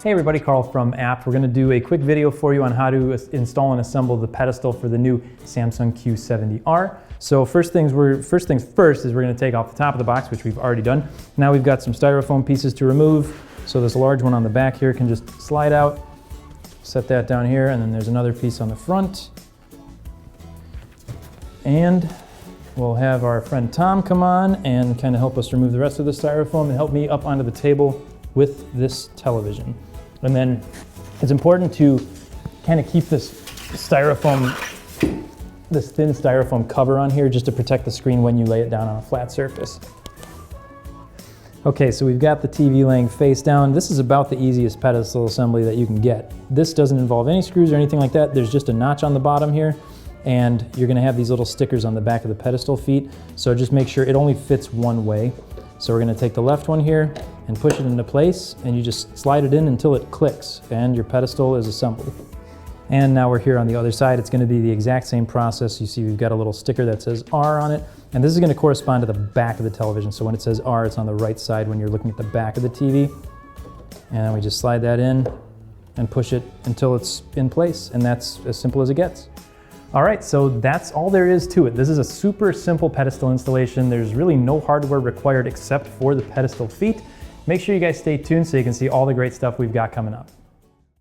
Hey everybody, Carl from Apt. We're going to do a quick video for you on how to install and assemble the pedestal for the new Samsung Q70R. So first things first is we're going to take off the top of the box, which we've already done. Now we've got some styrofoam pieces to remove. So this large one on the back here can just slide out. Set that down here, and then there's another piece on the front. And we'll have our friend Tom come on and kind of help us remove the rest of the styrofoam and help me up onto the table with this television. And then it's important to kind of keep this thin styrofoam cover on here just to protect the screen when you lay it down on a flat surface. Okay, so we've got the TV laying face down. This is about the easiest pedestal assembly that you can get. This doesn't involve any screws or anything like that. There's just a notch on the bottom here, and you're gonna have these little stickers on the back of the pedestal feet. So just make sure it only fits one way. So we're gonna take the left one here and push it into place, and you just slide it in until it clicks, and your pedestal is assembled. And now we're here on the other side. It's gonna be the exact same process. You see we've got a little sticker that says R on it, and this is gonna correspond to the back of the television. So when it says R, it's on the right side when you're looking at the back of the TV. And we just slide that in and push it until it's in place, and that's as simple as it gets. All right, so that's all there is to it. This is a super simple pedestal installation. There's really no hardware required except for the pedestal feet. Make sure you guys stay tuned so you can see all the great stuff we've got coming up.